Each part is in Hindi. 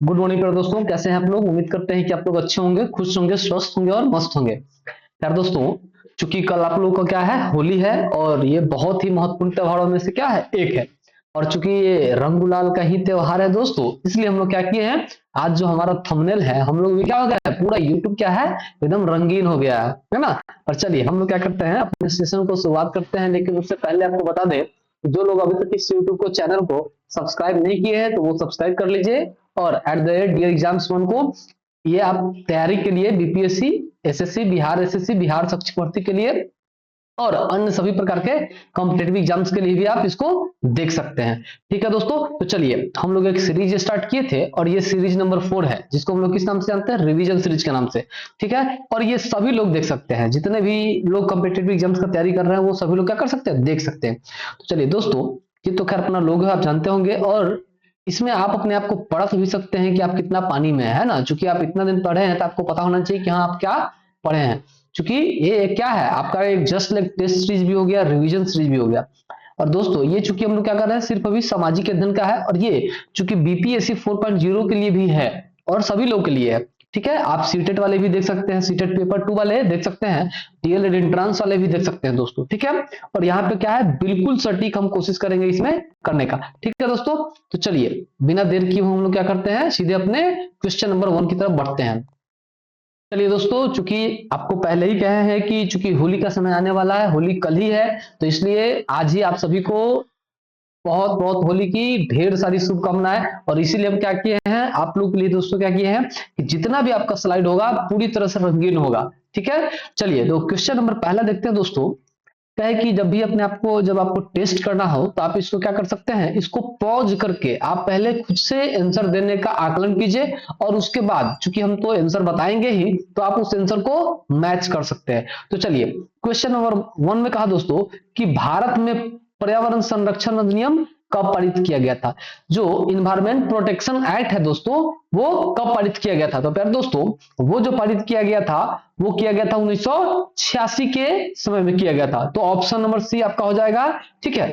गुड मॉर्निंग प्यारे दोस्तों, कैसे हैं आप लोग। उम्मीद करते हैं कि आप लोग अच्छे होंगे, खुश होंगे, स्वस्थ होंगे और मस्त होंगे। यार दोस्तों, चूंकि कल आप लोगों का क्या है, होली है और ये बहुत ही महत्वपूर्ण त्योहारों में से क्या है, एक है। और चूंकि ये रंग गुलाल का ही त्योहार है दोस्तों, इसलिए हम लोग क्या किए हैं, आज जो हमारा थंबनेल है, हम लोग क्या हो गया है, पूरा यूट्यूब क्या है, एकदम रंगीन हो गया है ना। और चलिए हम लोग क्या करते हैं, अपने सेशन को शुरुआत करते हैं। लेकिन उससे पहले आपको बता दें, जो लोग अभी तक इस यूट्यूब को चैनल को सब्सक्राइब नहीं किए हैं तो वो सब्सक्राइब कर लीजिए। और at the rate dear exams one को, ये आप तैयारी के लिए BPSC, SSC, Bihar SSC, Bihar शिक्षक भर्ती के लिए और अन्य सभी प्रकार के कॉम्पिटेटिव एग्जाम्स के लिए भी आप इसको देख सकते हैं। ठीक है दोस्तों, तो चलिए हम लोग एक सीरीज स्टार्ट किए थे और ये सीरीज नंबर 4 है, जिसको हम लोग किस नाम से जानते हैं, रिवीजन सीरीज के नाम से। ठीक है, और ये सभी लोग देख सकते हैं, जितने भी लोग कॉम्पिटेटिव एग्जाम्स का तैयारी कर रहे हैं वो सभी लोग क्या कर सकते हैं, देख सकते हैं। तो चलिए दोस्तों, ये तो खैर अपना लोग है, आप जानते होंगे। और इसमें आप अपने आप को परख भी सकते हैं कि आप कितना पानी में है ना। चूंकि आप इतना दिन पढ़े हैं तो आपको पता होना चाहिए कि हाँ आप क्या पढ़े हैं। क्योंकि ये क्या है, आपका एक जस्ट लाइक टेस्ट सीरीज भी हो गया, रिवीजन सीरीज भी हो गया। और दोस्तों ये चूंकि हम लोग क्या कर रहे हैं, सिर्फ अभी सामाजिक अध्ययन का है, और ये चूंकि बीपीएससी 4.0 के लिए भी है और सभी लोग के लिए है। ठीक है, आप सीटेट वाले भी देख सकते हैं, सीटेट पेपर 2 वाले देख सकते हैं, डीएलएड एंट्रांस वाले भी देख सकते हैं दोस्तों। ठीक है, और यहाँ पे क्या है, बिल्कुल सटीक हम कोशिश करेंगे इसमें करने का। ठीक है दोस्तों, तो चलिए बिना देर किए हम लोग क्या करते हैं, सीधे अपने क्वेश्चन नंबर 1 की तरफ बढ़ते हैं। चलिए दोस्तों, चूंकि आपको पहले ही कहे हैं कि चूंकि होली का समय आने वाला है, होली कल ही है, तो इसलिए आज ही आप सभी को बहुत बहुत होली की ढेर सारी शुभकामनाएं। और इसीलिए हम क्या किए हैं, आप लोग के लिए दोस्तों क्या किए हैं कि जितना भी आपका स्लाइड होगा पूरी तरह से रंगीन होगा। ठीक है, चलिए तो क्वेश्चन नंबर पहला देखते हैं दोस्तों। क्या है कि जब भी अपने आप को, जब आपको टेस्ट करना हो तो आप इसको क्या कर सकते हैं, इसको पॉज करके आप पहले खुद से आंसर देने का आकलन कीजिए, और उसके बाद चूंकि हम तो आंसर बताएंगे ही, तो आप उस आंसर को मैच कर सकते हैं। तो चलिए क्वेश्चन नंबर 1 में कहा दोस्तों कि भारत में पर्यावरण संरक्षण अधिनियम कब पारित किया गया था। जो इन्वायरमेंट प्रोटेक्शन एक्ट है दोस्तों, वो कब पारित किया गया था। तो प्यारे दोस्तों, वो जो पारित किया गया था वो किया गया था 1986 के समय में किया गया था। तो ऑप्शन नंबर सी आपका हो जाएगा। ठीक है,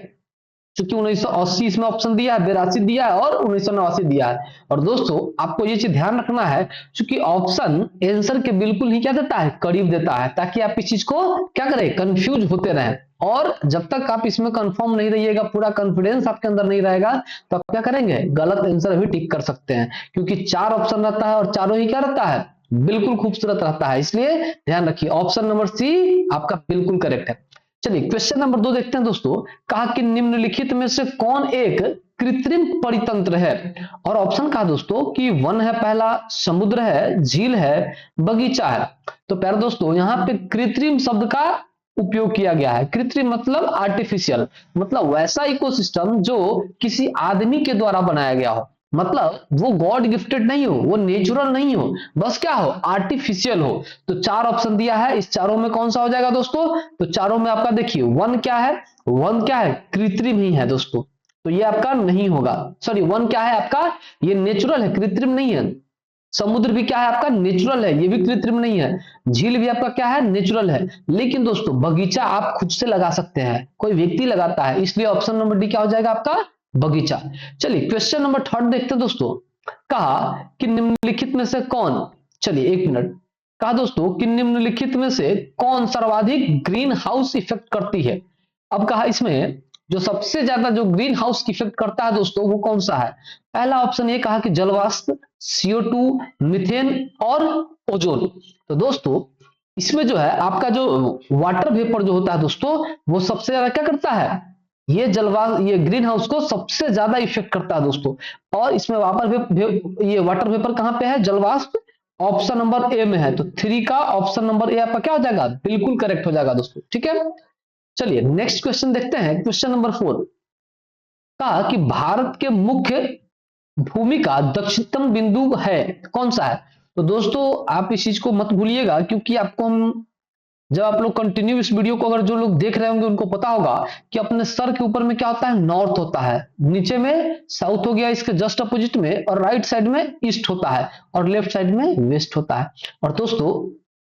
क्योंकि 1980 इसमें ऑप्शन दिया है, 82 दिया है और 1989 दिया है। और दोस्तों आपको ये चीज ध्यान रखना है, क्योंकि ऑप्शन आंसर के बिल्कुल ही क्या देता है, करीब देता है, ताकि आप इस चीज को क्या करें, कंफ्यूज होते रहें। और जब तक आप इसमें कंफर्म नहीं रहिएगा, पूरा कॉन्फिडेंस आपके अंदर नहीं रहेगा, तो आप क्या करेंगे, गलत आंसर भी टिक कर सकते हैं। क्योंकि 4 ऑप्शन रहता है और चारों ही क्या रहता है, बिल्कुल खूबसूरत रहता है। इसलिए ध्यान रखिए, ऑप्शन नंबर सी आपका बिल्कुल करेक्ट है। चलिए क्वेश्चन नंबर 2 देखते हैं दोस्तों। कहा कि निम्नलिखित में से कौन एक कृत्रिम परितंत्र है। और ऑप्शन कहा दोस्तों कि वन है पहला, समुद्र है, झील है, बगीचा है। तो प्यारे दोस्तों, यहाँ पे कृत्रिम शब्द का उपयोग किया गया है। कृत्रिम मतलब आर्टिफिशियल, मतलब वैसा इकोसिस्टम जो किसी आदमी के द्वारा बनाया गया हो। मतलब वो गॉड गिफ्टेड नहीं हो, वो नेचुरल नहीं हो, बस क्या हो, आर्टिफिशियल हो। तो 4 ऑप्शन दिया है, इस चारों में कौन सा हो जाएगा दोस्तों। तो चारों में आपका देखिए, वन क्या है, वन क्या है, कृत्रिम ही है दोस्तों। तो ये आपका नहीं होगा, सॉरी, वन क्या है आपका, ये नेचुरल है, कृत्रिम नहीं है। समुद्र भी क्या है आपका, नेचुरल है, ये भी कृत्रिम नहीं है। झील भी आपका क्या है, नेचुरल है। लेकिन दोस्तों बगीचा आप खुद से लगा सकते हैं, कोई व्यक्ति लगाता है, इसलिए ऑप्शन नंबर डी क्या हो जाएगा आपका, बगीचा। चलिए क्वेश्चन नंबर 3 देखते हैं दोस्तों। कहा कि निम्नलिखित में से कौन, चलिए एक मिनट, कहा दोस्तों कि निम्नलिखित में से कौन सर्वाधिक ग्रीन हाउस इफेक्ट करती है। अब कहा इसमें जो सबसे ज्यादा जो ग्रीन हाउस इफेक्ट करता है दोस्तों, वो कौन सा है। पहला ऑप्शन ये कहा कि जलवाष्प, CO2, मीथेन और ओजोन। तो दोस्तों इसमें जो है आपका जो वाटर वेपर जो होता है दोस्तों, वो सबसे ज्यादा क्या करता है, ये ये ग्रीन हाउस को सबसे ज्यादा इफेक्ट करता है दोस्तों। और इसमें ये वाटर वेपर कहां पे है, जलवाष्प, ऑप्शन नंबर ए में है। तो 3 का ऑप्शन नंबर ए आपका क्या हो जाएगा, बिल्कुल करेक्ट हो जाएगा दोस्तों। ठीक है, चलिए नेक्स्ट क्वेश्चन देखते हैं, क्वेश्चन नंबर 4। कहा कि भारत के मुख्य भूमि का दक्षिणतम बिंदु है, कौन सा है। तो दोस्तों आप इस चीज को मत भूलिएगा, क्योंकि आपको हम, जब आप लोग कंटिन्यू इस वीडियो को अगर जो लोग देख रहे होंगे उनको पता होगा कि अपने सर के ऊपर में क्या होता है, नॉर्थ होता है, नीचे में साउथ हो गया इसके जस्ट अपोजिट में, और राइट साइड में ईस्ट होता है, और लेफ्ट साइड में वेस्ट होता है। और दोस्तों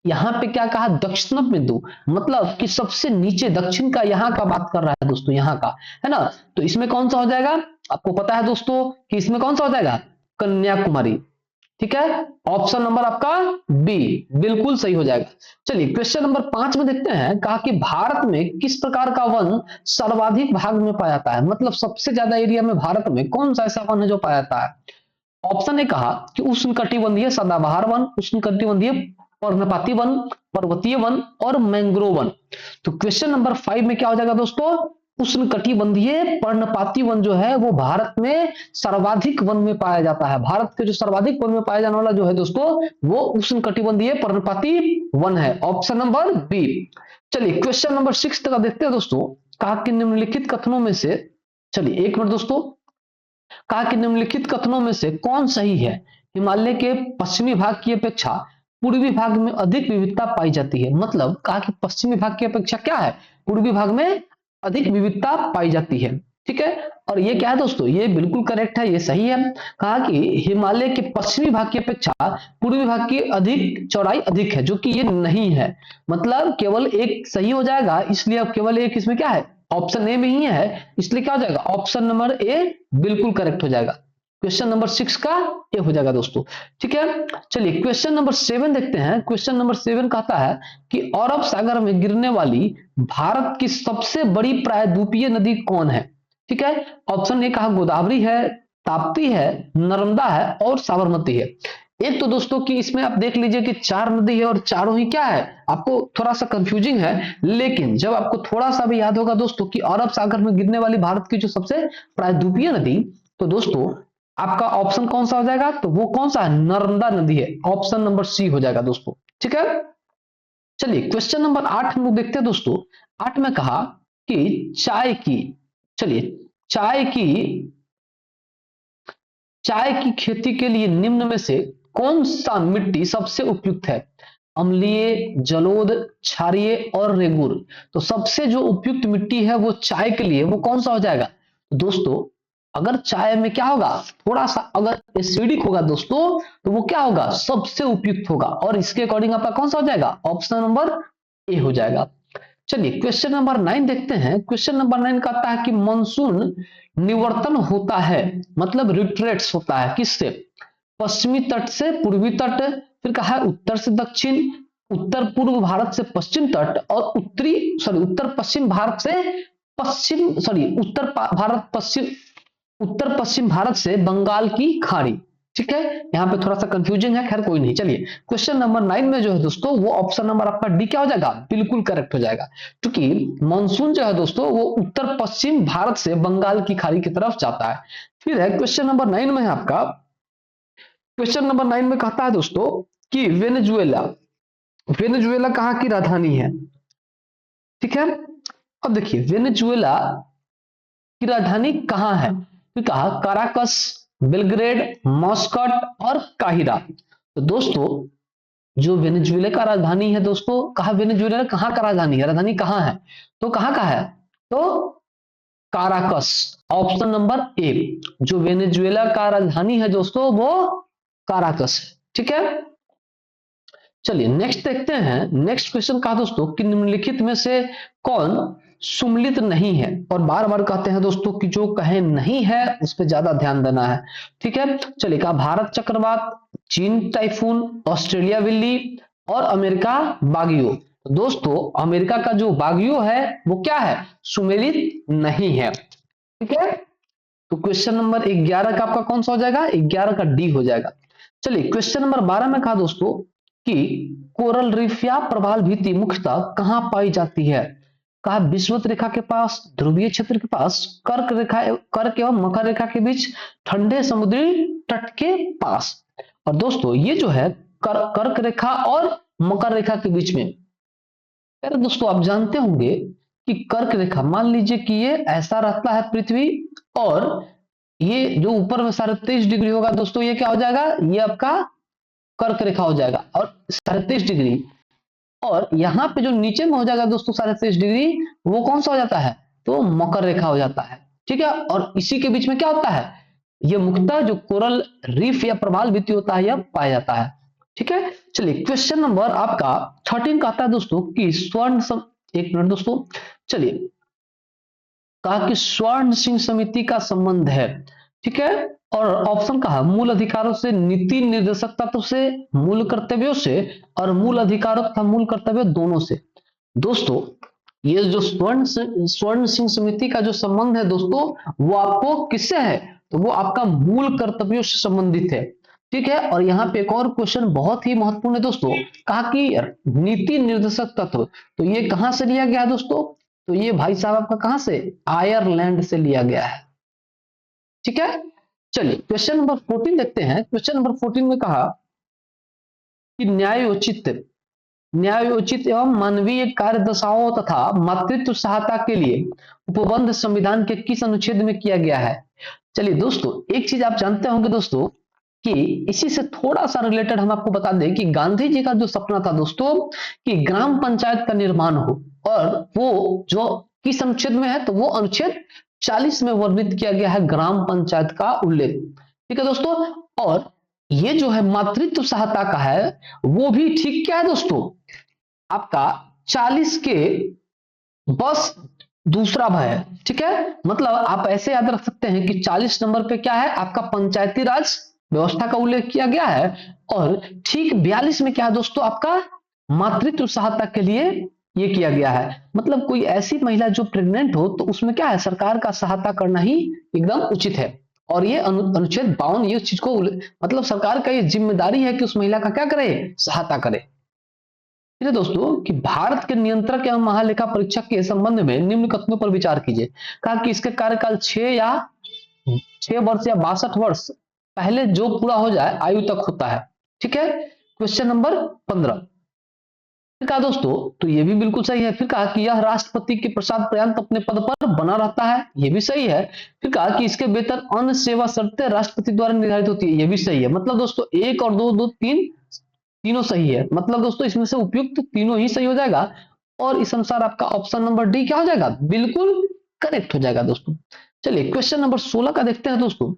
यहाँ पे क्या कहा, दक्षिणतम बिंदु, मतलब कि सबसे नीचे दक्षिण का, यहाँ का बात कर रहा है दोस्तों, यहाँ का है ना। तो इसमें कौन सा हो जाएगा, आपको पता है दोस्तों कि इसमें कौन सा हो जाएगा, कन्याकुमारी। ठीक है, ऑप्शन नंबर आपका बी बिल्कुल सही हो जाएगा। चलिए क्वेश्चन नंबर 5 में देखते हैं, कहा कि भारत में किस प्रकार का वन सर्वाधिक भाग में पाया जाता है, मतलब सबसे ज्यादा एरिया में भारत में कौन सा ऐसा वन है जो पाया जाता है। ऑप्शन ने कहा कि उष्णकटिबंधीय सदाबहार वन, उष्णकटिबंधीय पर्णपाती वन, पर्वतीय वन और मैंग्रोव वन। तो क्वेश्चन नंबर 5 में क्या हो जाएगा दोस्तों, उष्णकटिबंधीय पर्णपाती वन जो है वो भारत में सर्वाधिक वन में पाया जाता है। भारत के जो सर्वाधिक वन में पाया जाने वाला जो है दोस्तों वो उष्णकटिबंधीय पर्णपाती वन है, ऑप्शन नंबर बी। चलिए क्वेश्चन नंबर 6 तक देखते हैं दोस्तों, कहा कि निम्नलिखित कथनों में से, चलिए एक मिनट दोस्तों, कहा कि निम्नलिखित कथनों में से कौन सही है, हिमालय के पश्चिमी भाग की अपेक्षा पूर्वी भाग में अधिक विविधता पाई जाती है। मतलब कहा कि पश्चिमी भाग की अपेक्षा क्या है, पूर्वी भाग में अधिक विविधता पाई जाती है। ठीक है, और ये क्या है दोस्तों, ये बिल्कुल करेक्ट है, ये सही है। कहा कि हिमालय के पश्चिमी भाग की अपेक्षा पूर्वी भाग की अधिक चौड़ाई अधिक है, जो कि ये नहीं है। मतलब केवल एक सही हो जाएगा, इसलिए अब केवल एक इसमें क्या है, ऑप्शन ए में ही है, इसलिए क्या हो जाएगा, ऑप्शन नंबर ए बिल्कुल करेक्ट हो जाएगा। क्वेश्चन नंबर 6 का ए हो जाएगा दोस्तों। ठीक है, चलिए क्वेश्चन नंबर 7 देखते हैं। क्वेश्चन नंबर 7 कहता है कि अरब सागर में गिरने वाली भारत की सबसे बड़ी प्रायद्वीपीय नदी कौन है। ठीक है, ऑप्शन ए कहा गोदावरी है, ताप्ती है, नर्मदा है और साबरमती है। एक तो दोस्तों कि इसमें आप देख लीजिए कि 4 नदी है और चारों ही क्या है, आपको थोड़ा सा कंफ्यूजिंग है, लेकिन जब आपको थोड़ा सा भी याद होगा दोस्तों कि अरब सागर में गिरने वाली भारत की जो सबसे प्रायद्वीपीय नदी, तो दोस्तों आपका ऑप्शन कौन सा हो जाएगा, तो वो कौन सा है, नर्मदा नदी है, ऑप्शन नंबर सी हो जाएगा दोस्तों। ठीक है, चलिए क्वेश्चन नंबर 8 हम लोग देखते हैं दोस्तों। 8 में कहा कि चाय की, चलिए चाय की खेती के लिए निम्न में से कौन सा मिट्टी सबसे उपयुक्त है, अम्लीय, जलोढ़, क्षारीय और रेगुर। तो सबसे जो उपयुक्त मिट्टी है वो चाय के लिए वो कौन सा हो जाएगा, तो दोस्तों अगर चाय में क्या होगा, थोड़ा सा अगर एसिडिक होगा दोस्तों, तो वो क्या होगा, सबसे उपयुक्त होगा, और इसके अकॉर्डिंग आपका कौन सा हो जाएगा, ऑप्शन नंबर ए हो जाएगा। चलिए क्वेश्चन नंबर 9 देखते हैं। क्वेश्चन नंबर 9 कहता है कि मानसून निवर्तन होता है, मतलब रिट्रेट्स होता है, किससे, पश्चिमी तट से पूर्वी तट, फिर कहा है उत्तर से दक्षिण, उत्तर पूर्व भारत से पश्चिम तट, और उत्तर पश्चिम भारत से उत्तर पश्चिम भारत से बंगाल की खाड़ी। ठीक है, यहां पे थोड़ा सा कंफ्यूजन है, खैर कोई नहीं। चलिए क्वेश्चन नंबर 9 में जो है दोस्तों वो ऑप्शन नंबर आपका डी क्या हो जाएगा, बिल्कुल करेक्ट हो जाएगा, क्योंकि मानसून जो है दोस्तों वो उत्तर पश्चिम भारत से बंगाल की खाड़ी की तरफ जाता है। फिर है क्वेश्चन नंबर 9 में है आपका, क्वेश्चन नंबर 9 में कहता है दोस्तों कि वेनेजुएला कहाँ की राजधानी है। ठीक है, अब देखिए वेनेजुएला की राजधानी कहाँ है, तो कहा काराकस, बेलग्रेड, मस्कट और काहिरा। तो दोस्तों जो वेनेजुएला का राजधानी है दोस्तों, कहा वेनेजुएला कहाँ का राजधानी है, राजधानी कहाँ है, तो कहाँ का है, तो काराकस, ऑप्शन नंबर ए। जो वेनेजुएला का राजधानी है दोस्तों वो काराकस है। ठीक है, चलिए नेक्स्ट देखते हैं। नेक्स्ट क्वेश्चन कहा दोस्तों कि निम्नलिखित में से कौन सुमलित नहीं है, और बार बार कहते हैं दोस्तों कि जो कहे नहीं है उस पर ज्यादा ध्यान देना है। ठीक है, चलिए कहा भारत चक्रवात, चीन टाइफून, ऑस्ट्रेलिया बिल्ली और अमेरिका बागियो। दोस्तों अमेरिका का जो बागियो है वो क्या है, सुमेलित नहीं है। ठीक है, तो क्वेश्चन नंबर 11 का आपका कौन सा हो जाएगा, 11 का डी हो जाएगा। चलिए क्वेश्चन नंबर 12 में कहा दोस्तों कि कोरल रीफ या प्रवाल भित्ति मुख्यतः कहां पाई जाती है, कहा विषुवत रेखा के पास, ध्रुवीय क्षेत्र के पास, कर्क एवं मकर रेखा के बीच, ठंडे समुद्री तट के पास। और दोस्तों ये जो है कर्क रेखा और मकर रेखा के बीच में, यार दोस्तों आप जानते होंगे कि कर्क रेखा, मान लीजिए कि ये ऐसा रहता है पृथ्वी, और ये जो ऊपर में 23.5 डिग्री होगा दोस्तों, ये क्या हो जाएगा, ये आपका कर्क रेखा हो जाएगा, और 23.5 डिग्री, और यहाँ पे जो नीचे में हो जाएगा दोस्तों 23.5 डिग्री, वो कौन सा हो जाता है, तो मकर रेखा हो जाता है। ठीक है, और इसी के बीच में क्या होता है, ये मुख्यतः जो कोरल रीफ या प्रवाल भित्ति होता है यह पाया जाता है। ठीक है, चलिए क्वेश्चन नंबर आपका 13 कहता है दोस्तों कि एक मिनट दोस्तों, चलिए कहा कि स्वर्ण सिंह समिति का संबंध है। ठीक है, और ऑप्शन का है मूल अधिकारों से, नीति निर्देशक तत्व से, मूल कर्तव्यों से, और मूल अधिकारों तथा मूल कर्तव्य दोनों से। दोस्तों ये जो स्वर्ण सिंह समिति का जो संबंध है दोस्तों, वो आपको किससे है, तो वो आपका मूल कर्तव्यों से संबंधित है। ठीक है, और यहाँ पे एक और क्वेश्चन बहुत ही महत्वपूर्ण है दोस्तों, कहा कि नीति निर्देशक तत्व, तो ये कहां से लिया गया है दोस्तों, तो ये भाई साहब आपका कहां से, आयरलैंड से लिया गया है। ठीक है, चलिए क्वेश्चन नंबर 14 देखते हैं। क्वेश्चन नंबर 14 में कहा कि न्यायोचित एवं मानवीय कार्य दशाओं तथा मातृत्व सहायता के लिए उपबंध संविधान के किस अनुच्छेद में किया गया है। चलिए दोस्तों, एक चीज आप जानते होंगे दोस्तों कि इसी से थोड़ा सा रिलेटेड हम आपको बता दें कि गांधी जी का जो सपना था दोस्तों कि ग्राम पंचायत का निर्माण हो, और वो जो किस अनुच्छेद में है, तो वो अनुच्छेद 40 में वर्णित किया गया है ग्राम पंचायत का उल्लेख। ठीक है दोस्तों, और ये जो है मातृत्व सहायता का है, वो भी ठीक क्या है दोस्तों, आपका 40 के बस दूसरा भाग है। ठीक है, मतलब आप ऐसे याद रख सकते हैं कि 40 नंबर पे क्या है, आपका पंचायती राज व्यवस्था का उल्लेख किया गया है, और ठीक 42 में क्या है दोस्तों, आपका मातृत्व सहायता के लिए ये किया गया है। मतलब कोई ऐसी महिला जो प्रेग्नेंट हो, तो उसमें क्या है, सरकार का सहायता करना ही एकदम उचित है। और ये अनुच्छेद 52 ये चीज को मतलब सरकार का ये जिम्मेदारी है कि उस महिला का क्या करे, सहायता करे। दोस्तों कि भारत के नियंत्रक एवं महालेखा परीक्षक के संबंध में निम्न कथनों पर विचार कीजिए। कहा कि इसके कार्यकाल 6 वर्ष या 62 वर्ष पहले जो पूरा हो जाए आयु तक होता है। ठीक है, क्वेश्चन नंबर 15 फिर कहा दोस्तों, तो ये भी बिल्कुल सही है। फिर कहा कि यह राष्ट्रपति के प्रसाद पर्यंत अपने पद पर बना रहता है, ये भी सही है। फिर कहा कि इसके वेतन अन्य सेवा शर्तें राष्ट्रपति द्वारा निर्धारित होती है, ये भी सही है। मतलब दोस्तों 1 और 2 3 तीनों सही है। मतलब दोस्तों इसमें से उपयुक्त तीनों ही सही हो जाएगा, और इस अनुसार आपका ऑप्शन नंबर डी क्या हो जाएगा, बिल्कुल करेक्ट हो जाएगा दोस्तों। चलिए क्वेश्चन नंबर 16 का देखते हैं दोस्तों।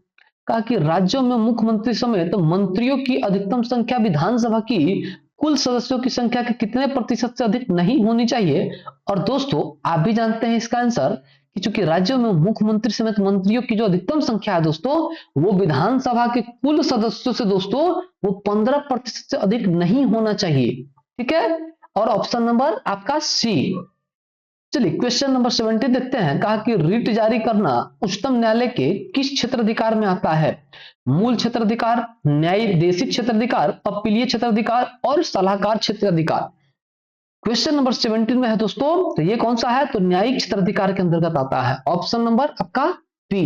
कहा कि राज्यों में मुख्यमंत्री समेत मंत्रियों की अधिकतम संख्या विधानसभा की कुल सदस्यों की संख्या के कितने प्रतिशत से अधिक नहीं होनी चाहिए। और दोस्तों आप भी जानते हैं इसका आंसर कि चूंकि राज्यों में मुख्यमंत्री समेत मंत्रियों की जो अधिकतम संख्या है दोस्तों, वो विधानसभा के कुल सदस्यों से दोस्तों वो 15% से अधिक नहीं होना चाहिए। ठीक है, और ऑप्शन नंबर आपका सी। चलिए क्वेश्चन नंबर 17 देखते हैं। कहा कि रिट जारी करना उच्चतम न्यायालय के किस क्षेत्राधिकार में आता है। मूल क्षेत्राधिकार, न्यायाधीश क्षेत्राधिकार, अपीलीय क्षेत्राधिकार और सलाहकार क्षेत्राधिकार। क्वेश्चन नंबर 17 में है दोस्तों, तो ये कौन सा है, तो न्यायिक क्षेत्राधिकार के अंतर्गत आता है। ऑप्शन नंबर आपका बी।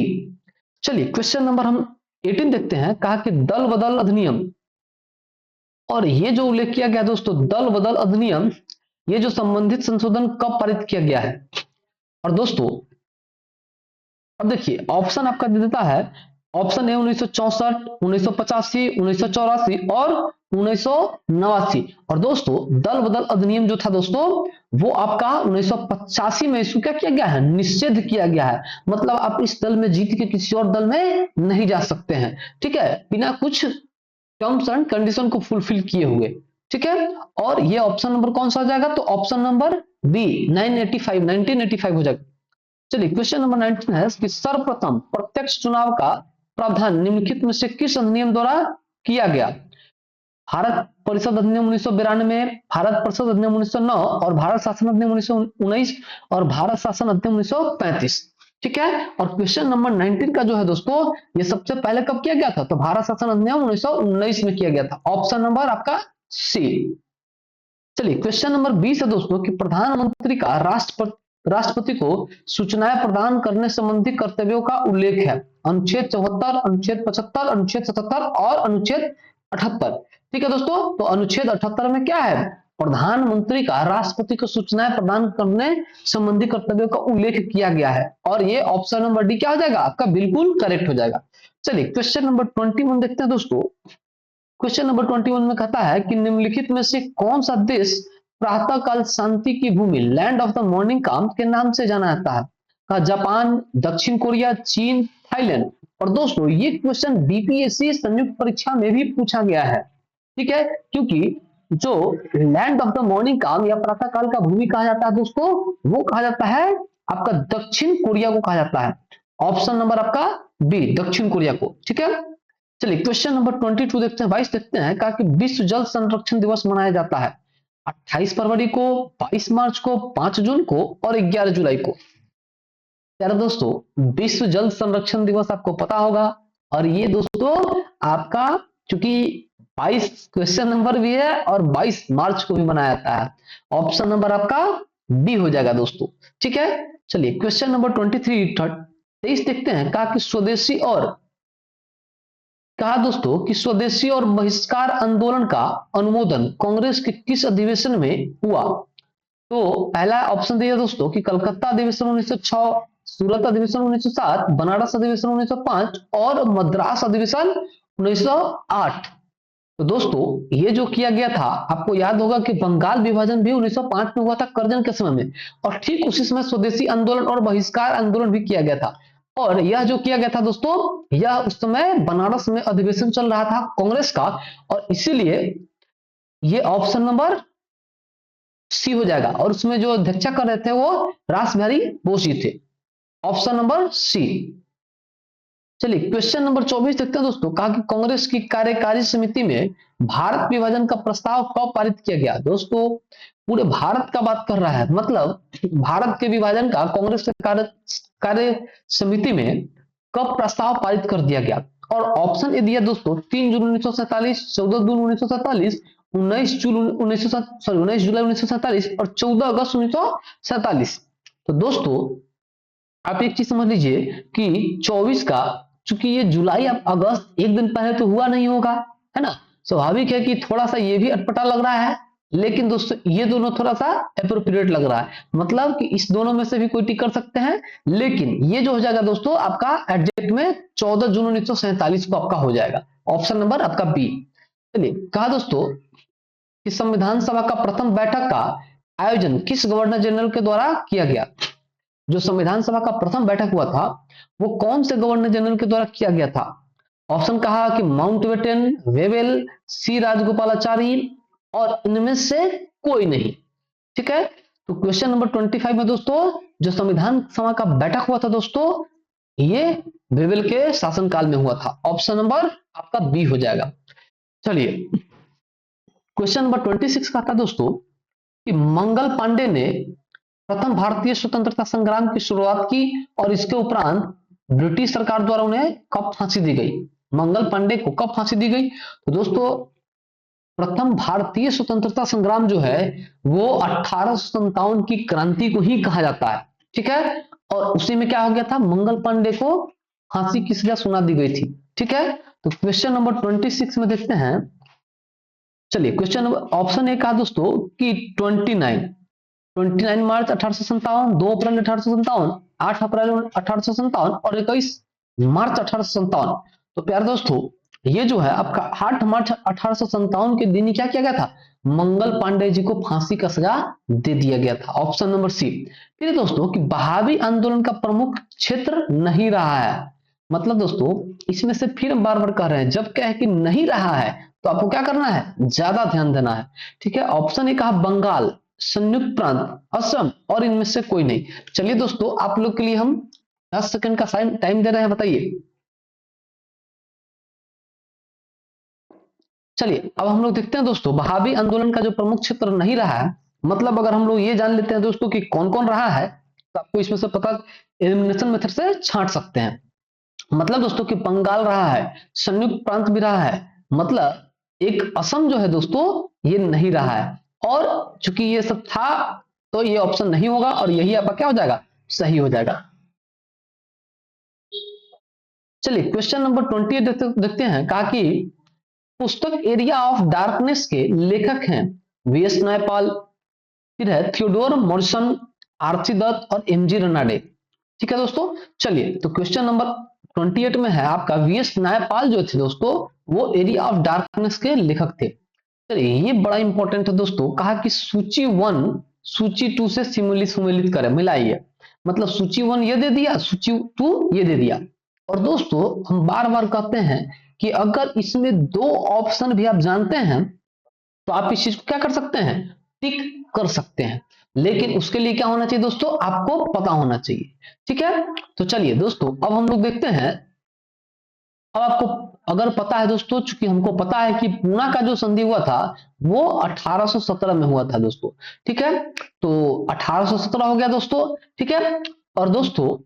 चलिए क्वेश्चन नंबर हम 18 देखते हैं। कहा कि दल बदल अधिनियम, और ये जो उल्लेख किया गया दोस्तों दल बदल अधिनियम, ये जो संबंधित संशोधन कब पारित किया गया है। और दोस्तों अब देखिए ऑप्शन आपका दे देता है, ऑप्शन ए 1964, 1985, 1984 और 1989। और दोस्तों दल बदल अधिनियम जो था दोस्तों, वो आपका 1985 में इसको क्या किया गया है, निषेध किया गया है। मतलब आप इस दल में जीत के किसी और दल में नहीं जा सकते हैं। ठीक है, बिना कुछ टर्म्स एंड कंडीशन को फुलफिल किए हुए। ठीक है, और ये ऑप्शन नंबर कौन सा हो जाएगा, तो ऑप्शन नंबर बी 1985 हो जाएगा। चलिए क्वेश्चन नंबर 19 है कि सर्वप्रथम प्रत्यक्ष चुनाव का प्रावधान निम्नलिखित में से किस अधिनियम द्वारा किया गया। भारत परिषद अधिनियम 1992, भारत परिषद अधिनियम 1909 और भारत शासन अधिनियम 1919 और भारत शासन अधिनियम 1935। ठीक है, और क्वेश्चन नंबर 19 का जो है दोस्तों, ये सबसे पहले कब किया गया था, तो भारत शासन अधिनियम 1919 में किया गया था। ऑप्शन नंबर आपका सी। चलिए क्वेश्चन नंबर 20 है दोस्तों कि प्रधानमंत्री का राष्ट्रपति को सूचनाएं प्रदान करने संबंधी कर्तव्यों का उल्लेख है। अनुच्छेद 74, अनुच्छेद 75, अनुच्छेद 77 और अनुच्छेद 78। ठीक है दोस्तों, तो अनुच्छेद 78 में क्या है, प्रधानमंत्री का राष्ट्रपति को सूचनाएं प्रदान करने संबंधी कर्तव्यों का उल्लेख किया गया है, और ये ऑप्शन नंबर डी क्या हो जाएगा, आपका बिल्कुल करेक्ट हो जाएगा। चलिए क्वेश्चन नंबर 21 देखते हैं दोस्तों। क्वेश्चन नंबर 21 में कहता है कि निम्नलिखित में से कौन सा देश प्रातःकाल शांति की भूमि लैंड ऑफ द मॉर्निंग काम के नाम से जाना जाता है। कहा जापान, दक्षिण कोरिया, चीन, थाईलैंड। और दोस्तों ये क्वेश्चन बीपीएससी संयुक्त परीक्षा में भी पूछा गया है। ठीक है, क्योंकि जो लैंड ऑफ द मॉर्निंग काम या प्रातःकाल का भूमि कहा जाता है दोस्तों, वो कहा जाता है आपका दक्षिण कोरिया को कहा जाता है। ऑप्शन नंबर आपका बी दक्षिण कोरिया को। ठीक है, चलिए क्वेश्चन नंबर 22 देखते हैं, 22 देखते हैं। कहा कि विश्व जल संरक्षण दिवस मनाया जाता है 28 फरवरी को, 22 मार्च को, 5 जून को और 11 जुलाई को। प्यारे दोस्तों, विश्व जल संरक्षण दिवस आपको पता होगा, और ये दोस्तों आपका चूंकि 22 क्वेश्चन नंबर भी है और 22 मार्च को भी मनाया जाता है। ऑप्शन नंबर आपका बी हो जाएगा दोस्तों। ठीक है, चलिए क्वेश्चन नंबर 23 देखते हैं। कहा कि स्वदेशी और कहा दोस्तों कि स्वदेशी और बहिष्कार आंदोलन का अनुमोदन कांग्रेस के किस अधिवेशन में हुआ? तो पहला ऑप्शन दिया दोस्तों कि कलकत्ता अधिवेशन 1906, सूरत अधिवेशन 1907, बनारस अधिवेशन 1905 और मद्रास अधिवेशन 1908। तो दोस्तों ये जो किया गया था, आपको याद होगा कि बंगाल विभाजन भी 1905 में हुआ था कर्जन के समय में, और ठीक उसी समय स्वदेशी आंदोलन और बहिष्कार आंदोलन भी किया गया था। और यह जो किया गया था दोस्तों, यह उस समय बनारस में अधिवेशन चल रहा था कांग्रेस का, और इसीलिए ये ऑप्शन नंबर सी हो जाएगा। और उसमें जो अध्यक्षता कर रहे थे वो रास बिहारी बोस जी थे। Option number C. चलिए क्वेश्चन नंबर 24 देखते हैं दोस्तों। कहा कि कांग्रेस की कार्यकारी समिति में भारत विभाजन का प्रस्ताव कब पारित किया गया? दोस्तों पूरे भारत का बात कर रहा है, मतलब भारत के विभाजन का कांग्रेस के कार्य समिति में कब प्रस्ताव पारित कर दिया गया? और ऑप्शन ए दिया दोस्तों 3 जून 1947, 14 जून 1947, 19 जुलाई 1947 और 14 अगस्त 1947। तो दोस्तों आप एक चीज समझ लीजिए कि 24 का, चूंकि ये जुलाई अब अगस्त एक दिन पहले तो हुआ नहीं होगा, है ना, स्वाभाविक है कि थोड़ा सा ये भी अटपटा लग रहा है, लेकिन दोस्तों ये दोनों थोड़ा सा एप्रोप्रिएट लग रहा है, मतलब कि इस दोनों में से भी कोई टिक कर सकते हैं, लेकिन ये जो हो जाएगा दोस्तों आपका एग्जैक्ट में 14 जून 1947 को आपका हो जाएगा। ऑप्शन नंबर आपका बी। चलिए कहा दोस्तों कि संविधान सभा का प्रथम बैठक का आयोजन किस गवर्नर जनरल के द्वारा किया गया? जो संविधान सभा का प्रथम बैठक हुआ था वो कौन से गवर्नर जनरल के द्वारा किया गया था? ऑप्शन कहा कि माउंटबेटन, वेवेल, सी राजगोपालाचारी और इनमें से कोई नहीं। ठीक है, तो क्वेश्चन नंबर 25 में दोस्तों जो संविधान सभा का बैठक हुआ था दोस्तों, ये वेवेल के शासनकाल में हुआ था। ऑप्शन नंबर आपका बी हो जाएगा। चलिए क्वेश्चन नंबर 26 का था दोस्तों कि मंगल पांडे ने प्रथम भारतीय स्वतंत्रता संग्राम की शुरुआत की और इसके उपरांत ब्रिटिश सरकार द्वारा उन्हें कब फांसी दी गई? मंगल पांडे को कब फांसी दी गई? तो दोस्तों प्रथम भारतीय स्वतंत्रता संग्राम जो है वो 1857 की क्रांति को ही कहा जाता है। ठीक है, और उसी में क्या हो गया था, मंगल पांडे को फांसी की सजा सुना दी गई थी। ठीक है, तो क्वेश्चन नंबर 26 में देखते हैं। चलिए क्वेश्चन नंबर ऑप्शन ए कहा दोस्तों कि 29 मार्च 1857, 2 अप्रैल 1857, 8 अप्रैल 1857 और 21 मार्च 1857। तो प्यारे दोस्तों ये जो है आपका 8 मार्च 1857 के दिन ही क्या किया गया था, मंगल पांडे जी को फांसी का सजा दे दिया गया था। Option number C. फिर दोस्तों कि बहावी आंदोलन का प्रमुख क्षेत्र नहीं रहा है, मतलब दोस्तों इसमें से फिर बार बार कह रहे हैं, जब क्या है कि नहीं रहा है तो आपको क्या करना है, ज्यादा ध्यान देना है। ठीक है, ऑप्शन ए कहा बंगाल, संयुक्त प्रांत, असम और इनमें से कोई नहीं। चलिए दोस्तों आप लोग के लिए हम 10 सेकंड का टाइम दे रहे हैं, बताइए। चलिए अब हम लोग देखते हैं दोस्तों बहावी आंदोलन का जो प्रमुख क्षेत्र नहीं रहा है, मतलब अगर हम लोग ये जान लेते हैं दोस्तों कि कौन कौन रहा है तो आपको इसमें से पता एलिमिनेशन मेथड से छांट सकते हैं। मतलब दोस्तों कि बंगाल रहा है, संयुक्त प्रांत भी रहा है, मतलब एक असम जो है दोस्तों ये नहीं रहा है, और चूंकि ये सब था तो ये ऑप्शन नहीं होगा और यही आपका क्या हो जाएगा, सही हो जाएगा। चलिए क्वेश्चन नंबर 28 देखते हैं। कहा कि पुस्तक एरिया ऑफ डार्कनेस के लेखक हैं वी.एस. नायपाल, फिर है थियोडोर मॉरिसन, आरसी दत्त और एम जी रनाडे। ठीक है दोस्तों, चलिए तो क्वेश्चन नंबर 28 में है आपका वी.एस. नायपाल जो थे दोस्तों वो एरिया ऑफ डार्कनेस के लेखक थे। चलिए ये बड़ा इंपॉर्टेंट है दोस्तों। कहा कि सूची 1 सूची 2 से सम्मिलित करें, मिलाइए, मतलब सूची 1 ये दे दिया, सूची 2 ये दे दिया। और दोस्तों हम बार बार कहते हैं कि अगर इसमें 2 ऑप्शन भी आप जानते हैं तो आप इस चीज को क्या कर सकते हैं, टिक कर सकते हैं, लेकिन उसके लिए क्या होना चाहिए दोस्तों, आपको पता होना चाहिए। ठीक है, तो चलिए दोस्तों अब हम लोग देखते हैं अब आपको अगर पता है दोस्तों, चूंकि हमको पता है कि पूना का जो संधि हुआ था वो 1817 में हुआ था दोस्तों, ठीक है। तो 1817 हो गया दोस्तों, ठीक है। और दोस्तों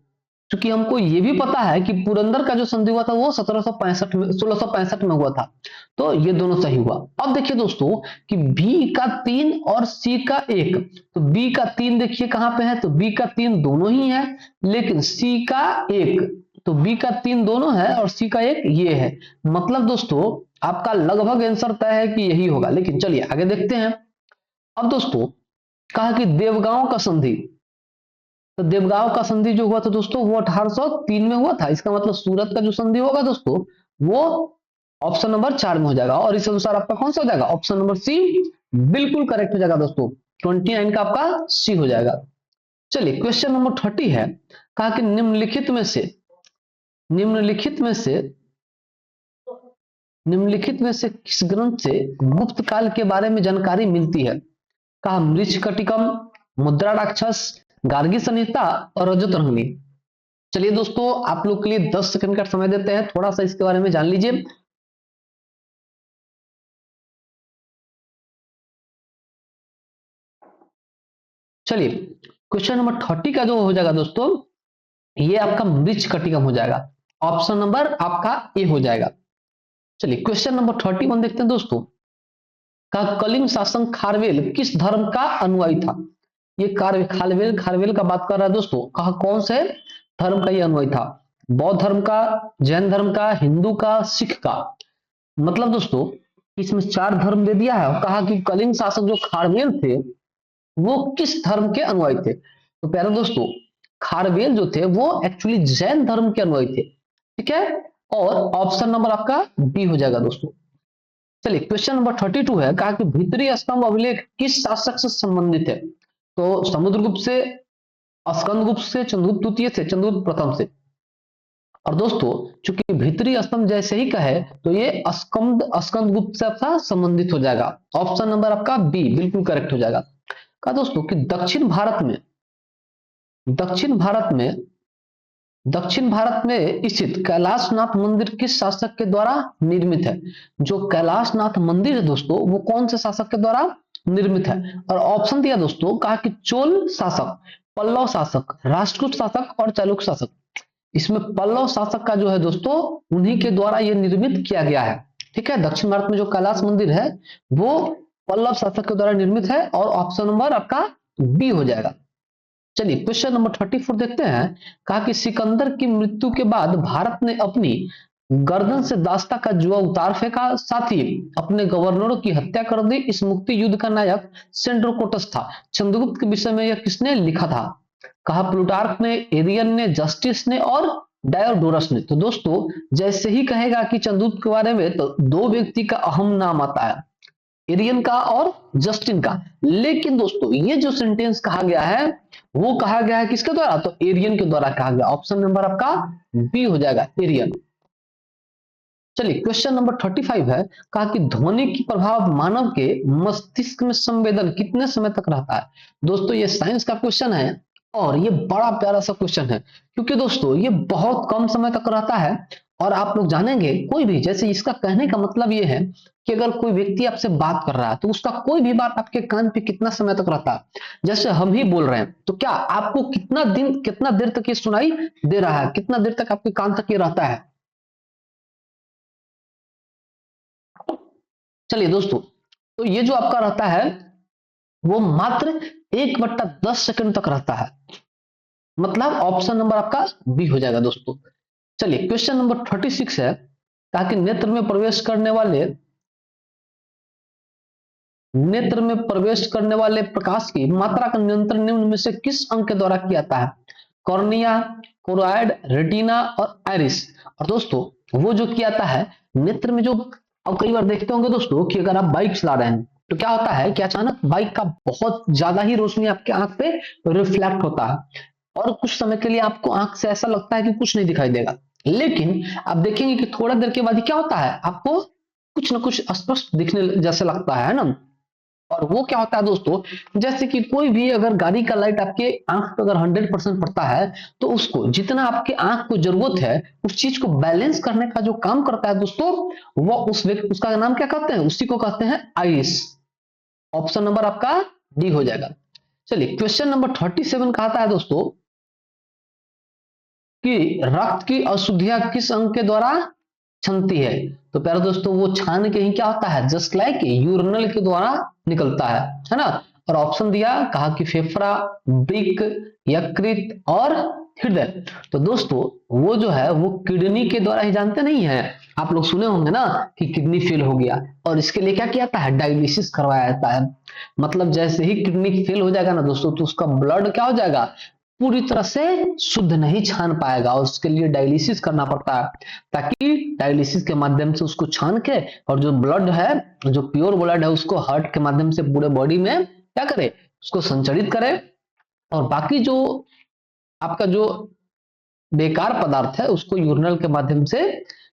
चूंकि हमको ये भी पता है कि पुरंदर का जो संधि हुआ था वो 1765 में 1665 में हुआ था, तो ये दोनों सही हुआ। अब देखिए दोस्तों कि बी का 3 और सी का 1, तो बी का 3 देखिए कहां पे है, तो बी का 3 दोनों ही है, लेकिन सी का 1, तो बी का 3 दोनों है और सी का 1 ये है। मतलब दोस्तों आपका लगभग आंसर तय है कि यही होगा, लेकिन चलिए आगे देखते हैं। अब दोस्तों कहा कि देवगांव का संधि, तो देवगांव का संधि जो हुआ था दोस्तों वो 1803 में हुआ था। इसका मतलब सूरत का जो संधि होगा दोस्तों वो ऑप्शन नंबर 4 में हो जाएगा, और इस अनुसार आपका कौन सा हो जाएगा, ऑप्शन नंबर सी बिल्कुल करेक्ट हो जाएगा दोस्तों। 29 का आपका सी हो जाएगा। चलिए क्वेश्चन नंबर 30 है, कहा कि निम्नलिखित में से किस ग्रंथ से गुप्त काल के बारे में जानकारी मिलती है। कहा मृच्छकटिकम, मुद्रा राक्षस, गार्गी संहिता और रजतरंगिणी। चलिए दोस्तों आप लोग के लिए 10 सेकंड का समय देते हैं, थोड़ा सा इसके बारे में जान लीजिए। चलिए क्वेश्चन नंबर 30 का जो हो जाएगा दोस्तों ये आपका मृच्छकटिकम हो जाएगा, ऑप्शन नंबर आपका ए हो जाएगा। चलिए क्वेश्चन नंबर 31 देखते हैं दोस्तों। कहा कलिंग शासक खारवेल किस धर्म का अनुयायी था। ये खारवेल का बात कर रहा है दोस्तों, कहा कौन से धर्म का ये अनुयायी था, बौद्ध धर्म का, जैन धर्म का, हिंदू का, सिख का। मतलब दोस्तों इसमें 4 धर्म दे दिया है और कहा कि कलिंग शासक जो खारवेल थे वो किस धर्म के अनुयायी थे। तो प्यारे दोस्तों खारवेल जो थे वो एक्चुअली जैन धर्म के अनुयायी थे, ठीक है। और ऑप्शन नंबर आपका बी हो जाएगा दोस्तों। चलिए क्वेश्चन नंबर 32 है, कहा कि भीतरी स्तंभ अभिलेख किस शासक से संबंधित है। तो समुद्रगुप्त से, स्कंदगुप्त से, चंद्रगुप्त द्वितीय से, चंद्रगुप्त प्रथम से। और दोस्तों चूंकि भीतरी स्तंभ जैसे ही कहे तो ये स्कंदगुप्त से आपका संबंधित हो जाएगा, ऑप्शन नंबर आपका बी बिल्कुल करेक्ट हो जाएगा। कहा दोस्तों कि दक्षिण भारत में स्थित कैलाशनाथ मंदिर किस शासक के द्वारा निर्मित है। जो कैलाशनाथ मंदिर है दोस्तों वो कौन से शासक के द्वारा निर्मित है। और ऑप्शन दिया दोस्तों, कहा कि चोल शासक, पल्लव शासक, राष्ट्रकूट शासक और चालुक्य शासक। इसमें पल्लव शासक का जो है दोस्तों उन्हीं के द्वारा यह निर्मित किया गया है, ठीक है। दक्षिण भारत में जो कैलाश मंदिर है वो पल्लव शासक के द्वारा निर्मित है और ऑप्शन नंबर आपका बी हो जाएगा। चलिए क्वेश्चन नंबर 34 देखते हैं। कहा कि सिकंदर की मृत्यु के बाद भारत ने अपनी गर्दन से दास्ता का जुआ उतार फेंका, साथ ही अपने गवर्नरों की हत्या कर दी। इस मुक्ति युद्ध का नायक सेंड्रोकोटस था। चंद्रगुप्त के विषय में यह किसने लिखा था। कहा प्लूटार्क ने, एरियन ने, जस्टिस ने और डायोडोरस ने। तो दोस्तों जैसे ही कहेगा कि चंद्रगुप्त के बारे में तो 2 व्यक्ति का अहम नाम आता है, एरियन का और जस्टिन का। लेकिन दोस्तों ये जो सेंटेंस कहा गया है वो कहा गया है किसके द्वारा, तो एरियन के द्वारा कहा गया। ऑप्शन नंबर आपका बी हो जाएगा, एरियन। चलिए क्वेश्चन नंबर 35 है, कहा कि ध्वनि की प्रभाव मानव के मस्तिष्क में संवेदन कितने समय तक रहता है। दोस्तों ये साइंस का क्वेश्चन है और ये बड़ा प्यारा सा क्वेश्चन है, क्योंकि दोस्तों ये बहुत कम समय तक रहता है। और आप लोग जानेंगे कोई भी, जैसे इसका कहने का मतलब ये है कि अगर कोई व्यक्ति आपसे बात कर रहा है तो उसका कोई भी बात आपके कान पे कितना समय तक रहता है। जैसे हम ही बोल रहे हैं तो क्या आपको कितना देर तक ये सुनाई दे रहा है, कितना देर तक आपके कान तक ये रहता है। चलिए दोस्तों तो ये जो आपका रहता है वो मात्र 1/10 सेकंड तक रहता है, मतलब ऑप्शन नंबर आपका बी हो जाएगा दोस्तों। चलिए क्वेश्चन नंबर 36 है, ताकि नेत्र में प्रवेश करने वाले प्रकाश की मात्रा का नियंत्रण निम्न में से किस अंग के द्वारा किया जाता है। कॉर्निया, कोरोइड, रेटिना और आइरिस। और दोस्तों वो जो किया जाता है नेत्र में, जो अब कई बार देखते होंगे दोस्तों कि अगर आप बाइक चला रहे हैं तो क्या होता है कि अचानक बाइक का बहुत ज्यादा ही रोशनी आपके आंख पे रिफ्लेक्ट होता है और कुछ समय के लिए आपको आंख से ऐसा लगता है कि कुछ नहीं दिखाई देगा। लेकिन आप देखेंगे कि थोड़ा देर के बाद क्या होता है, आपको कुछ ना कुछ स्पष्ट दिखने जैसे लगता है ना। और वो क्या होता है दोस्तों, जैसे कि कोई भी अगर गाड़ी का लाइट आपके आंख पे अगर 100% पड़ता है, तो उसको जितना आपके आंख को जरूरत है उस चीज को बैलेंस करने का जो काम करता है दोस्तों, वो उस व्यक्ति, उसका नाम क्या कहते हैं, उसी को कहते हैं आइस। ऑप्शन नंबर आपका डी हो जाएगा। चलिए क्वेश्चन नंबर 37 कहता है दोस्तों कि रक्त की अशुद्धियां किस अंग के द्वारा छनती है। तो प्यारे दोस्तों वो छान के ही क्या होता है, जस्ट लाइक यूरिनल के द्वारा निकलता है ना। और ऑप्शन दिया, कहा कि फेफड़ा, वृक्क, यकृत और हृदय। तो दोस्तों वो जो है वो किडनी के द्वारा ही, जानते नहीं है आप लोग, सुने होंगे ना कि किडनी फेल हो गया और इसके लिए क्या किया जाता है, डायलिसिस करवाया जाता है। मतलब जैसे ही किडनी फेल हो जाएगा ना दोस्तों, तो उसका ब्लड क्या हो जाएगा, पूरी तरह से शुद्ध नहीं छान पाएगा और उसके लिए डायलिसिस करना पड़ता है, ताकि डायलिसिस के माध्यम से उसको छान के और जो ब्लड है, जो प्योर ब्लड है, उसको हार्ट के माध्यम से पूरे बॉडी में क्या करे, उसको संचरित करे। और बाकी जो आपका जो बेकार पदार्थ है उसको यूरिनल के माध्यम से,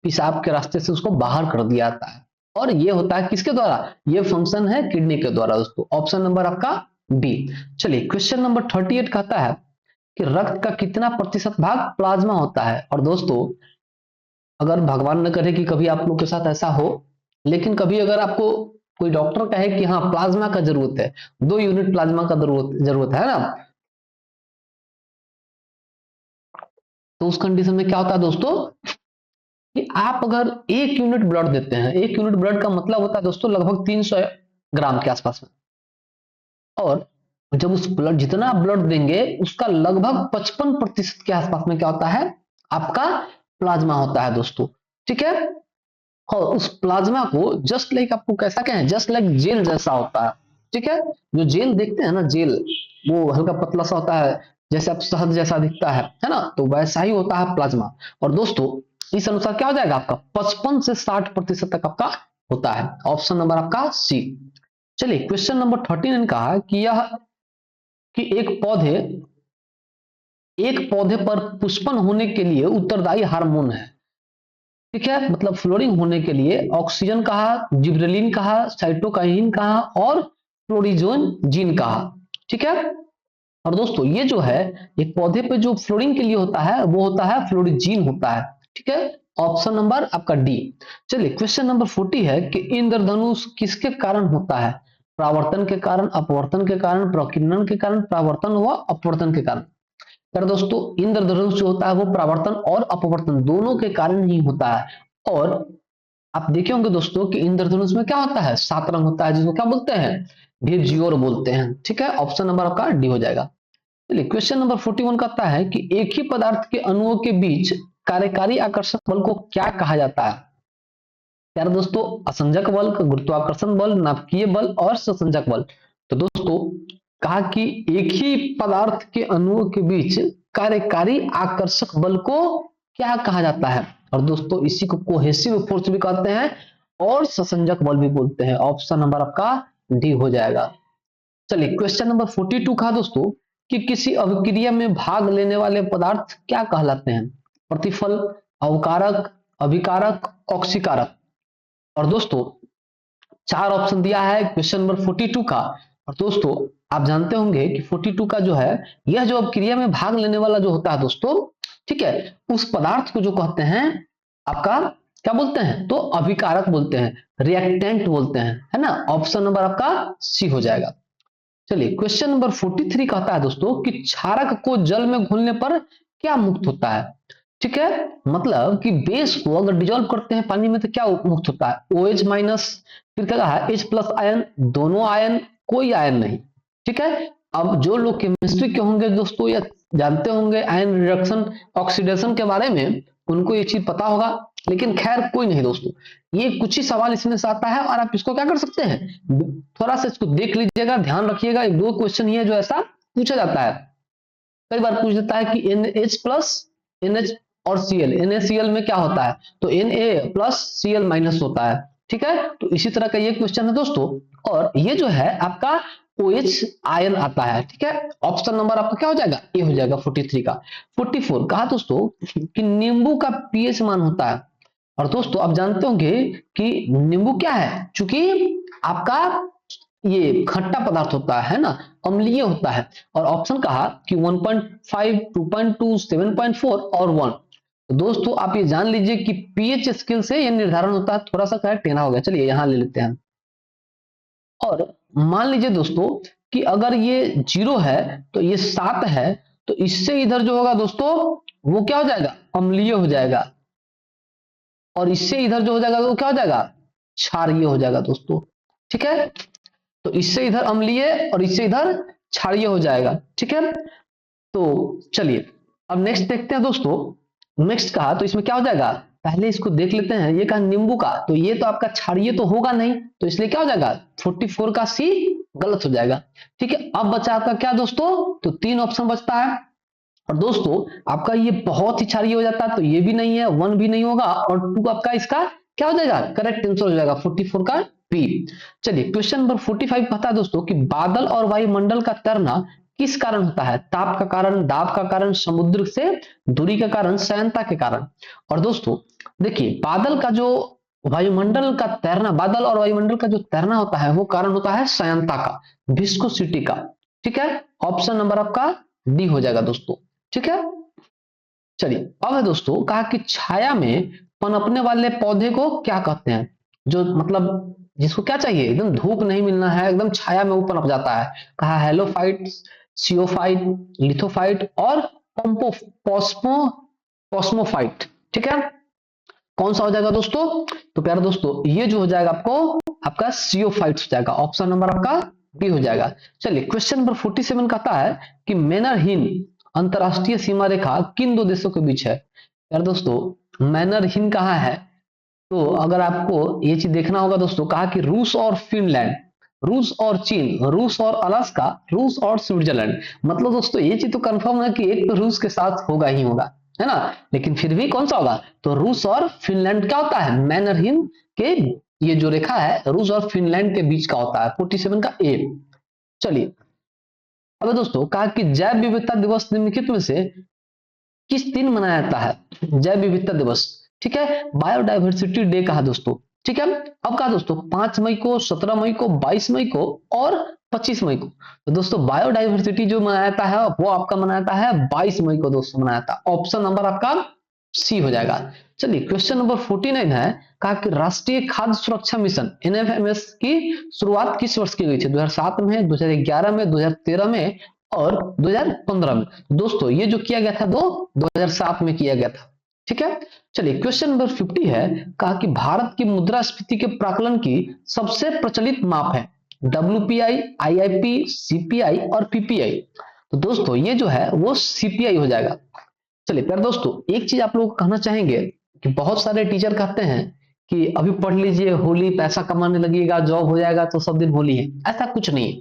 पेशाब के रास्ते से उसको बाहर कर दिया जाता है। और ये होता है किसके द्वारा, ये फंक्शन है किडनी के द्वारा दोस्तों। ऑप्शन नंबर आपका बी। चलिए क्वेश्चन नंबर 38 कहता है कि रक्त का कितना प्रतिशत भाग प्लाज्मा होता है। और दोस्तों अगर भगवान न करे कि कभी आप लोग के साथ ऐसा हो, लेकिन कभी अगर आपको कोई डॉक्टर कहे कि हाँ प्लाज्मा का जरूरत है, 2 यूनिट प्लाज्मा का जरूरत है ना, तो उस कंडीशन में क्या होता है दोस्तों कि आप अगर 1 यूनिट ब्लड देते हैं, 1 यूनिट ब्लड का मतलब होता है दोस्तों लगभग 300 ग्राम के आसपास में। और जब उस ब्लड, जितना आप ब्लड देंगे उसका लगभग 55% के आसपास में क्या होता है, आपका प्लाज्मा होता है दोस्तों। ठीक है, और उस प्लाज्मा को जस्ट लाइक, आपको कैसा कहें, जस्ट लाइक जेल जैसा होता है। ठीक है, जो जेल देखते हैं ना, जेल वो हल्का पतला सा होता है, जैसे आप शहद जैसा दिखता है ना, तो वैसा ही होता है प्लाज्मा। और दोस्तों इस अनुसार क्या हो जाएगा, आपका 55 से 60% तक आपका होता है। ऑप्शन नंबर आपका सी। चलिए क्वेश्चन नंबर 39 कहा कि यह कि एक पौधे पर पुष्पन होने के लिए उत्तरदायी हार्मोन है। ठीक है, मतलब फ्लोरिंग होने के लिए ऑक्सीजन कहा, जिब्रेलिन कहा, साइटोकाइन कहा और फ्लोरिजोन जीन कहा। ठीक है, और दोस्तों ये जो है एक पौधे पे जो फ्लोरिंग के लिए होता है वो होता है फ्लोरिजीन होता है। ठीक है, ऑप्शन नंबर आपका डी। चलिए क्वेश्चन नंबर 40 है कि इंद्रधनुष किसके कारण होता है। प्रावर्तन के कारण, अपवर्तन के कारण, प्रकीर्णन के कारण, प्रावर्तन व अपवर्तन के कारण। पर दोस्तों इंद्रधनुष जो होता है वो प्रावर्तन और अपवर्तन दोनों के कारण ही होता है। और आप देखे होंगे दोस्तों कि इंद्रधनुष में क्या होता है, 7 रंग होता है, जिसको क्या बोलते हैं, विजियोर बोलते हैं। ठीक है, ऑप्शन नंबर आपका डी हो जाएगा। चलिए क्वेश्चन नंबर 41 कहता है कि एक ही पदार्थ के अणुओं के बीच कार्यकारी आकर्षक बल को क्या कहा जाता है। यार दोस्तों असंजक बल, गुरुत्वाकर्षण बल, नाभिकीय बल और ससंजक बल। तो दोस्तों कहा कि एक ही पदार्थ के अणुओं के बीच कार्यकारी आकर्षक बल को क्या कहा जाता है। और दोस्तों इसी को कोहेसिव फोर्स भी कहते हैं और ससंजक बल भी बोलते हैं। ऑप्शन नंबर आपका डी हो जाएगा। चलिए क्वेश्चन नंबर 42 का दोस्तों कि किसी अभिक्रिया में भाग लेने वाले पदार्थ क्या कहलाते हैं। प्रतिफल, अवकारक, अभिकारक, ऑक्सीकारक। और दोस्तों 4 ऑप्शन दिया है क्वेश्चन नंबर 42 का। और दोस्तों आप जानते होंगे कि 42 का जो है, यह जो अभिक्रिया में भाग लेने वाला जो होता है दोस्तों, ठीक है, उस पदार्थ को जो कहते हैं आपका क्या बोलते हैं, तो अभिकारक बोलते हैं, रिएक्टेंट बोलते हैं, है ना। ऑप्शन नंबर आपका सी हो जाएगा। चलिए क्वेश्चन नंबर 43 कहता है दोस्तों कि क्षारक को जल में घुलने पर क्या मुक्त होता है। ठीक है, मतलब कि बेस को अगर डिजोल्व करते हैं पानी में तो क्या मुक्त होता है, OH माइनस, फिर क्या है H+ आयन, दोनों आयन, कोई आयन नहीं। ठीक है, अब जो लोग केमिस्ट्री के होंगे दोस्तों या जानते होंगे आयन रिडक्शन ऑक्सीडेशन के बारे में, उनको ये चीज पता होगा, लेकिन खैर कोई नहीं दोस्तों, ये कुछ ही सवाल इसमें से आता है और आप इसको क्या कर सकते हैं, थोड़ा सा इसको देख लीजिएगा, ध्यान रखिएगा। 1-2 क्वेश्चन ही है जो ऐसा पूछा जाता है, कई बार पूछ देता है कि NH+ NH और Cl, NaCl में क्या होता है, तो Na+Cl- होता है। ठीक है, तो इसी तरह का ये क्वेश्चन है दोस्तों। और ये जो है आपका OH आयन आता है। ठीक है, ऑप्शन नंबर आपका क्या हो जाएगा, ए हो जाएगा 43 का। 44 कहा दोस्तों कि नींबू का pH मान होता है। और दोस्तों आप जानते होंगे कि नींबू क्या है, चूंकि आपका ये खट्टा पदार्थ होता है ना, अम्लीय होता है। और ऑप्शन कहा कि 1.5, 2.2, 7.4 और 1। तो दोस्तों आप ये जान लीजिए कि पीएच स्केल से ये निर्धारण होता है। थोड़ा सा क्या टेढ़ा हो गया, चलिए यहां ले लेते हैं। और मान लीजिए दोस्तों कि अगर ये 0 है तो ये 7 है, तो इससे इधर जो होगा दोस्तों वो क्या हो जाएगा, अम्लीय हो जाएगा। और इससे इधर जो हो जाएगा वो क्या हो जाएगा, क्षारीय हो जाएगा दोस्तों। ठीक है, तो इससे इधर अम्लीय और इससे इधर क्षारीय हो जाएगा। ठीक है, तो चलिए अब नेक्स्ट देखते हैं दोस्तों। नेक्स्ट कहा तो इसमें क्या हो जाएगा, पहले इसको देख लेते हैं। ये कहा नींबू का, तो ये तो आपका क्षारीय तो होगा नहीं, तो इसलिए क्या हो जाएगा 44 का सी गलत हो जाएगा। ठीक है, अब बचा आपका क्या दोस्तों, तो 3 ऑप्शन बचता है। और दोस्तों आपका ये बहुत ही क्षारीय हो जाता है, तो ये भी नहीं है, 1 भी नहीं होगा, और 2 आपका इसका क्या हो जाएगा, करेक्ट आंसर हो जाएगा 44 का बी। चलिए क्वेश्चन नंबर 45 कहता है दोस्तों कि बादल और वायुमंडल का तैरना किस कारण होता है, ताप का कारण, दाब का कारण, समुद्र से दूरी का कारण, श्यानता के कारण। और दोस्तों देखिए बादल का जो वायुमंडल का तैरना, बादल और वायुमंडल का जो तैरना होता है वो कारण होता है श्यानता का, विस्कोसिटी का। ठीक है, ऑप्शन नंबर आपका डी हो जाएगा दोस्तों। ठीक है, चलिए अब है दोस्तों कहा कि छाया में पनपने वाले पौधे को क्या कहते हैं, जो मतलब जिसको क्या चाहिए, एकदम धूप नहीं मिलना है, एकदम छाया में वो पनप जाता है। कहा हेलोफाइट, सियोफाइट, लिथोफाइट और पॉस्मो पॉस्मोफाइट। ठीक है, कौन सा हो जाएगा दोस्तों, तो प्यारे दोस्तों ये जो हो जाएगा आपको आपका सियोफाइट हो जाएगा, ऑप्शन नंबर आपका बी हो जाएगा। चलिए क्वेश्चन नंबर 47 कहता है कि मैनरहीन अंतरराष्ट्रीय सीमा रेखा किन 2 देशों के बीच है। यार दोस्तों मैनरहीन कहाँ है, तो अगर आपको ये चीज देखना होगा दोस्तों, कहा कि रूस और फिनलैंड, रूस और चीन, रूस और अलास्का, रूस और स्विट्जरलैंड। मतलब दोस्तों ये चीज तो कंफर्म है कि एक तो रूस के साथ होगा ही होगा, है ना, लेकिन फिर भी कौन सा होगा, तो रूस और फिनलैंड क्या होता है, मैनरहीन के ये जो रेखा है रूस और फिनलैंड के बीच का होता है, 47 का ए। चलिए अब दोस्तों कहा कि जैव विविधता दिवस निम्नलिखित में से किस दिन मनाया जाता है, जैव विविधता दिवस। ठीक है, बायोडाइवर्सिटी डे कहा दोस्तों। ठीक है, अब कहा दोस्तों 5 मई को, 17 मई को, 22 मई को और 25 मई को। तो दोस्तों बायोडाइवर्सिटी जो मनाया जाता है वो आपका मनाया जाता है 22 मई को दोस्तों मनाया जाता है, ऑप्शन नंबर आपका सी हो जाएगा। चलिए क्वेश्चन नंबर 49 है, कहा कि राष्ट्रीय खाद्य सुरक्षा मिशन एनएफएमएस की शुरुआत किस वर्ष की गई थी, 2007 में, 2011 में, 2013 में और 2015 में। दोस्तों ये जो किया गया था वो 2007 में किया गया था। ठीक है, चलिए क्वेश्चन नंबर 50 है, कहा कि भारत की मुद्रास्फीति के प्राकलन की सबसे प्रचलित माप है, WPI, IIP, CPI और PPI। तो दोस्तों ये जो है वो CPI हो जाएगा। चलिए प्यारे दोस्तों एक चीज आप लोग को कहना चाहेंगे कि बहुत सारे टीचर कहते हैं कि अभी पढ़ लीजिए, होली पैसा कमाने लगेगा, जॉब हो जाएगा तो सब दिन होली है। ऐसा कुछ नहीं है,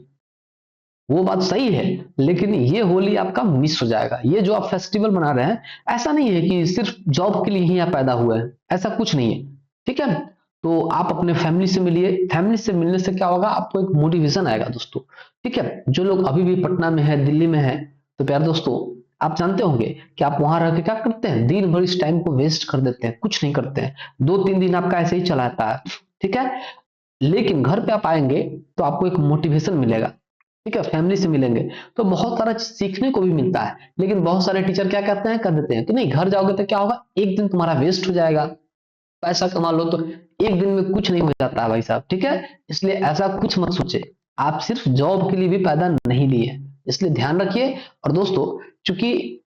वो बात सही है, लेकिन ये होली आपका मिस हो जाएगा। ये जो आप फेस्टिवल मना रहे हैं ऐसा नहीं है कि सिर्फ जॉब के लिए ही आप पैदा हुए हैं, ऐसा कुछ नहीं है। ठीक है, तो आप अपने फैमिली से मिलिए, फैमिली से मिलने से क्या होगा, आपको एक मोटिवेशन आएगा दोस्तों। ठीक है, जो लोग अभी भी पटना में है, दिल्ली में है, तो प्यारे दोस्तों आप जानते होंगे कि आप वहां रह के क्या करते हैं, दिन भर इस टाइम को वेस्ट कर देते हैं, कुछ नहीं करते हैं, 2-3 दिन आपका ऐसे ही चला जाता है। ठीक है, लेकिन घर पे आप आएंगे तो आपको एक मोटिवेशन मिलेगा। ठीक है, फैमिली से मिलेंगे तो बहुत सारा सीखने को भी मिलता है। लेकिन बहुत सारे टीचर क्या कहते हैं, कर देते हैं कि नहीं घर जाओगे तो क्या होगा, एक दिन तुम्हारा वेस्ट हो जाएगा, पैसा कमा लो तो एक दिन में कुछ नहीं हो जाता है भाई साहब। ठीक है, इसलिए ऐसा कुछ मत सोचे, आप सिर्फ जॉब के लिए भी पैदा नहीं लिए, इसलिए ध्यान रखिए। और दोस्तों चूंकि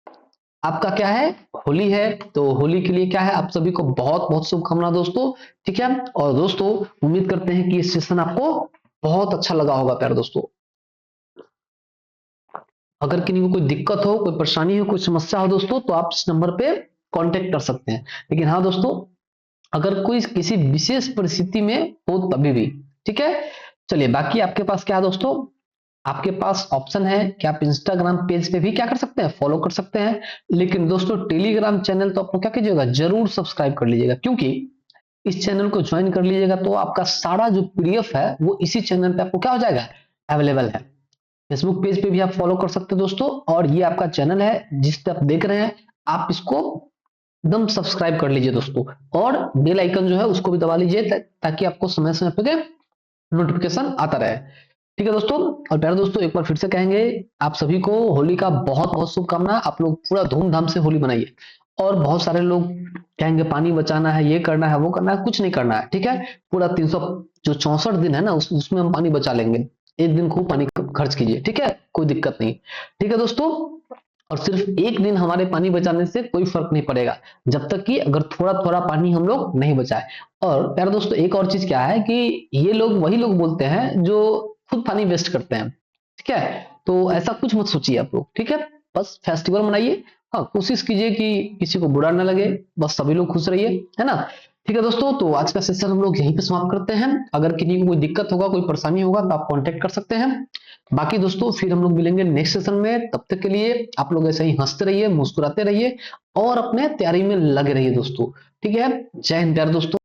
आपका क्या है, होली है, तो होली के लिए क्या है, आप सभी को बहुत बहुत शुभकामनाएं दोस्तों। ठीक है, और दोस्तों उम्मीद करते हैं कि ये सेशन आपको बहुत अच्छा लगा होगा प्यारे दोस्तों। अगर किसी को कोई दिक्कत हो, कोई परेशानी हो, कोई समस्या हो दोस्तों, तो आप इस नंबर पे कांटेक्ट कर सकते हैं। लेकिन हाँ दोस्तों अगर कोई किसी विशेष परिस्थिति में हो तभी भी। ठीक है, चलिए बाकी आपके पास क्या है दोस्तों, आपके पास ऑप्शन है कि आप इंस्टाग्राम पेज पे भी क्या कर सकते हैं, फॉलो कर सकते हैं। लेकिन दोस्तों टेलीग्राम चैनल तो आप लोग क्या कीजिएगा, जरूर सब्सक्राइब कर लीजिएगा, क्योंकि इस चैनल को ज्वाइन कर लीजिएगा तो आपका सारा जो PDF है वो इसी चैनल पे आपको क्या हो जाएगा, अवेलेबल है। फेसबुक पेज पे भी आप फॉलो कर सकते हैं दोस्तों, और ये आपका चैनल है जिस पे आप देख रहे हैं, आप इसको एकदम सब्सक्राइब कर लीजिए दोस्तों, और बेल आइकन जो है उसको भी दबा लीजिए ताकि आपको समय समय पे नोटिफिकेशन आता रहे। ठीक है दोस्तों। और प्यारे दोस्तों, एक बार फिर से कहेंगे आप सभी को होली का बहुत बहुत शुभकामना। आप लोग पूरा धूमधाम से होली मनाइए। और बहुत सारे लोग कहेंगे पानी बचाना है, ये करना है, वो करना है, कुछ नहीं करना है, ठीक है। पूरा 300 जो 64 दिन है ना, उसमें हम पानी बचा लेंगे। एक दिन खूब पानी खर्च कीजिए, ठीक है, कोई दिक्कत नहीं। ठीक है दोस्तों। और सिर्फ एक दिन हमारे पानी बचाने से कोई फर्क नहीं पड़ेगा, जब तक कि अगर थोड़ा थोड़ा पानी हम लोग नहीं बचाए। और प्यारे दोस्तों, एक और चीज क्या है कि ये लोग वही लोग बोलते हैं जो खुद पानी वेस्ट करते हैं, ठीक है। तो ऐसा कुछ मत सोचिए आप लोग, ठीक है। बस फेस्टिवल मनाइए। हाँ, कोशिश कीजिए कि किसी को बुरा ना लगे, बस सभी लोग खुश रहिए, है ना। ठीक है दोस्तों, तो आज का सेशन हम लोग यहीं पे समाप्त करते हैं। अगर किसी को कोई दिक्कत होगा, कोई परेशानी होगा, तो आप कांटेक्ट कर सकते हैं। बाकी दोस्तों फिर हम लोग मिलेंगे नेक्स्ट सेशन में। तब तक के लिए आप लोग ऐसे ही हंसते रहिए, मुस्कुराते रहिए और अपने तैयारी में लगे रहिए दोस्तों। ठीक है, जय हिंद प्यारे दोस्तों।